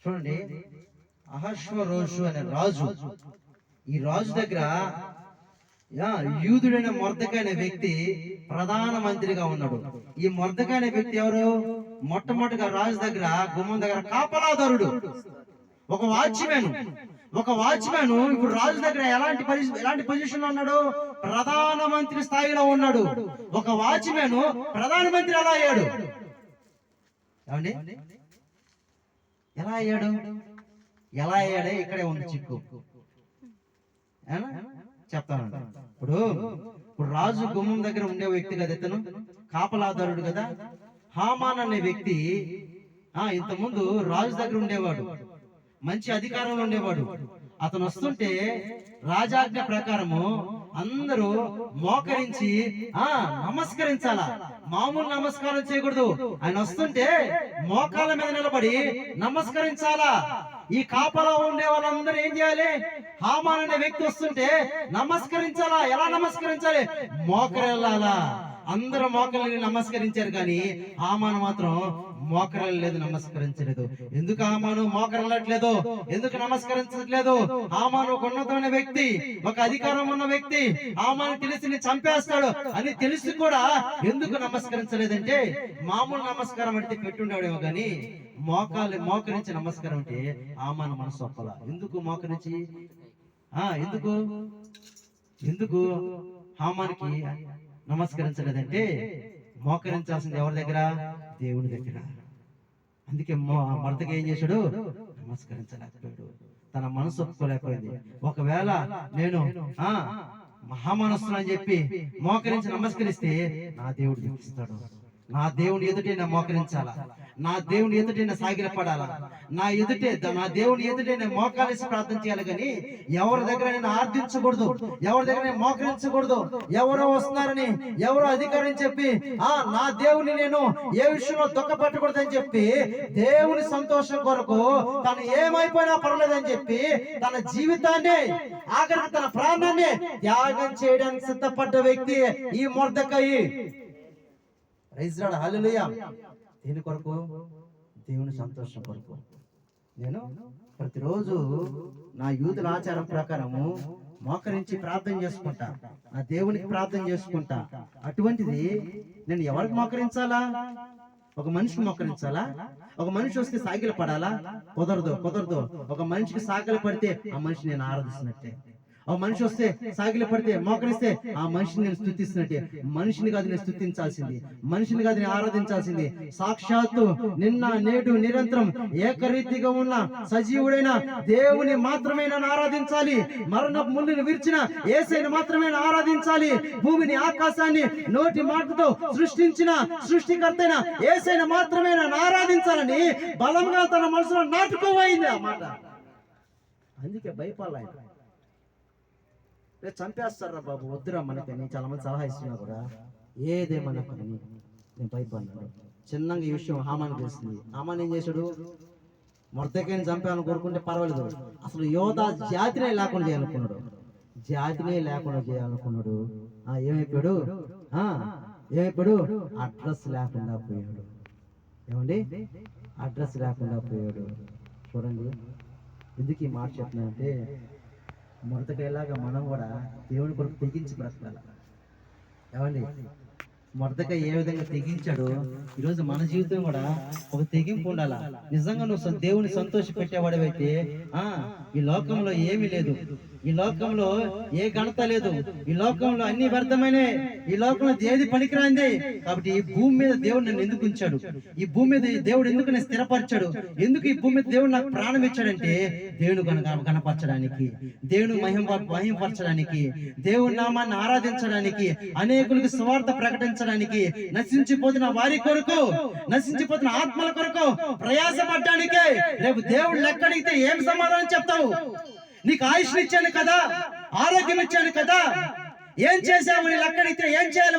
చూడండి, అహష్వరోషు అనే రాజు, ఈ రాజు దగ్గర యూదుడైన మొర్దెకై అనే వ్యక్తి ప్రధాన మంత్రిగా ఉన్నాడు. ఈ మొర్దెకై అనే వ్యక్తి ఎవరు? మొట్టమొదటిగా రాజు దగ్గర గుమ్మం దగ్గర కాపలాదారుడు, ఒక వాచ్మెన్. ఇప్పుడు రాజు దగ్గర ఎలాంటి పొజిషన్ లో ఉన్నాడు? ప్రధానమంత్రి స్థాయిలో ఉన్నాడు. ఒక వాచ్మెన్ ప్రధానమంత్రి ఎలా అయ్యాడు? ఏమండి, ఎలా అయ్యాడే ఇక్కడే ఉంది చిక్కు. చెప్తానండి. ఇప్పుడు రాజు గుమ్మం దగ్గర ఉండే వ్యక్తి కదా ఇతను, కాపలాదారుడు కదా. హామాన్ అనే వ్యక్తి ఇంతకుముందు రాజు దగ్గర ఉండేవాడు, మంచి అధికారంలో ఉండేవాడు. అతను వస్తుంటే రాజాజ్ఞ ప్రకారము అందరూ మోకరించి నమస్కరించాలా, మామూలు నమస్కారం చేయకూడదు. ఆయన వస్తుంటే మోకాళ్ళ మీద నిలబడి నమస్కరించాలా. ఈ కాపలా ఉండే వాళ్ళందరూ ఏం చేయాలి? హామాన్ అనే వ్యక్తి వస్తుంటే నమస్కరించాలా. ఎలా నమస్కరించాలి? మోకరెళ్ళాలా. అందరూ మోకరిల్లి నమస్కరించారు, కానీ హామాను మాత్రం మోకరలేదు, నమస్కరించలేదు. ఎందుకు హామాను మోకరలట్లేదు? ఎందుకు నమస్కరించట్లేదు? హామాను ఒక ఉన్నతమైన వ్యక్తి, ఒక అధికారం ఉన్న వ్యక్తి. హామాను తెలిసి చంపేస్తాడు అని తెలిసి కూడా ఎందుకు నమస్కరించలేదంటే, మామూలు నమస్కారం అంటే పెట్టుండేవాడేమో, కానీ మోకరించి నమస్కారం అంటే హామాను మనసు ఒప్పల. ఎందుకు మోకరించి? ఎందుకు హామానికి నమస్కరించలేదంటే, మోకరించాల్సింది ఎవరి దగ్గర? దేవుని దగ్గర. అందుకే మొర్దెకై ఏం చేశాడు? నమస్కరించలేకపోయాడు, తన మనసు ఒప్పుకోలేకపోయింది. ఒకవేళ నేను మహామనస్సుని చెప్పి మోకరించి నమస్కరిస్తే నా దేవుడు చూపిస్తాడు. నా దేవుని ఎదుటే నేను మోకరించాలా, నా దేవుని ఎదుటే నేను సాగిలపడాలా, నా దేవుని ఎదుటే నేను మోకాలేసి ప్రార్థన చేయాలి. కానీ ఎవరి దగ్గర నేను ఆర్థించకూడదు, ఎవరి దగ్గర నేను మోకరించకూడదు. ఎవరో వస్తున్నారని, ఎవరో అధికారం చెప్పి నా దేవుని నేను ఏ విషయంలో దుఃఖపెట్టకూడదని చెప్పి, దేవుని సంతోషం కొరకు తను ఏమైపోయినా పర్వాలేదని చెప్పి తన జీవితాన్ని, ఆఖరికి తన ప్రాణాన్ని త్యాగం చేయడానికి సిద్ధపడ్డ వ్యక్తి ఈ మొర్దెకై. హల్లెలూయా. దేని కొరకు? దేవుని సంతోషం కొరకు. నేను ప్రతిరోజు నా యూదుల ఆచారం ప్రకారము మోకరించి ప్రార్థన చేసుకుంటా, నా దేవునికి ప్రార్థన చేసుకుంటా. అటువంటిది నేను ఎవరికి మోకరించాలా? ఒక మనిషికి మోకరించాలా? ఒక మనిషి వస్తే సాగిల పడాలా? కుదరదు. ఒక మనిషికి సాగిల పడితే ఆ మనిషి నేను ఆరాధిస్తున్నట్టే. ఒక మనిషి వస్తే సాగిల పడితే మోకరిస్తే ఆ మనిషిని నేను స్తుతిస్తున్నట్టే. మనిషిని కాదు నేను స్తుతించాల్సింది, మనిషిని కాదు నేను ఆరాధించాల్సింది. సాక్షాత్తు నిన్న నేడు నిరంతరం ఏకరీతిగా ఉన్న సజీవుడైన దేవుని మాత్రమే నన్ను ఆరాధించాలి. మరణ ముళ్ళుని విరిచిన యేసయ్యను మాత్రమే ఆరాధించాలి. భూమిని ఆకాశాన్ని నోటి మాటతో సృష్టించిన సృష్టికర్తైన యేసయ్యను మాత్రమే నన్ను ఆరాధించాలని బలంగా తన మనసులో నాటుకోబోయింది ఆ మాట. అందుకే భయపడాలి. చంపేస్తారా బాబు, వద్దురా మనకని చాలా మంది సలహా ఇస్తున్నా కూడా ఏదేమన్నకని నేను భయపడ్డాను. చిన్నగా ఈ విషయం హామాను తెలిసింది. హామాన్ ఏం చేశాడు? మొర్దెకైని చంపాలని కోరుకుంటే పర్వాలేదు, అసలు యోధా జాతినే లేకుండా చేయాలనుకున్నాడు. ఏమైపోయాడు? అడ్రస్ లేకుండా పోయాడు. ఏమండి, అడ్రస్ లేకుండా పోయాడు. చూడండి, ఎందుకు ఈ మాట చెప్తున్నానంటే, మొర్దెకైలాగా మనం కూడా దేవుని కొరకు తెగించి బ్రతకాలి. ఏమండి, మొర్దెకై ఏ విధంగా తెగించాడో ఈరోజు మన జీవితం కూడా ఒక తెగింపు ఉండాలా. నిజంగా నువ్వు దేవుని సంతోష పెట్టేవాడవైతే ఈ లోకంలో ఏమీ లేదు, ఈ లోకంలో ఏ ఘనత లేదు, ఈ లోకంలో అన్ని వ్యర్థమైన, ఈ లోకంలో ఏది పనికిరాంది. కాబట్టి ఈ భూమి మీద దేవుడు నన్ను ఎందుకు ఉంచాడు? ఈ భూమి మీద దేవుడు ఎందుకు నేను స్థిరపరిచాడు? ఎందుకు ఈ భూమి మీద దేవుడు నాకు ప్రాణం ఇచ్చాడంటే, దేవుని కనపరచడానికి, దేవుని మహింపరచడానికి, దేవుని నామాన్ని ఆరాధించడానికి, అనేకులకు సువార్త ప్రకటించడానికి, నశించిపోతున్న వారి కొరకు, నశించిపోతున్న ఆత్మల కొరకు ప్రయాసపడడానికి. రేపు దేవుడు లెక్కడిగితే ఏం సమాధానం చెప్తావు? నీకు ఆయుష్నిచ్చాను కదా, ఆరోగ్యం ఇచ్చాను కదా, ఏం చేశావు? నీ లెక్కడిగితే ఏం చేయాలి?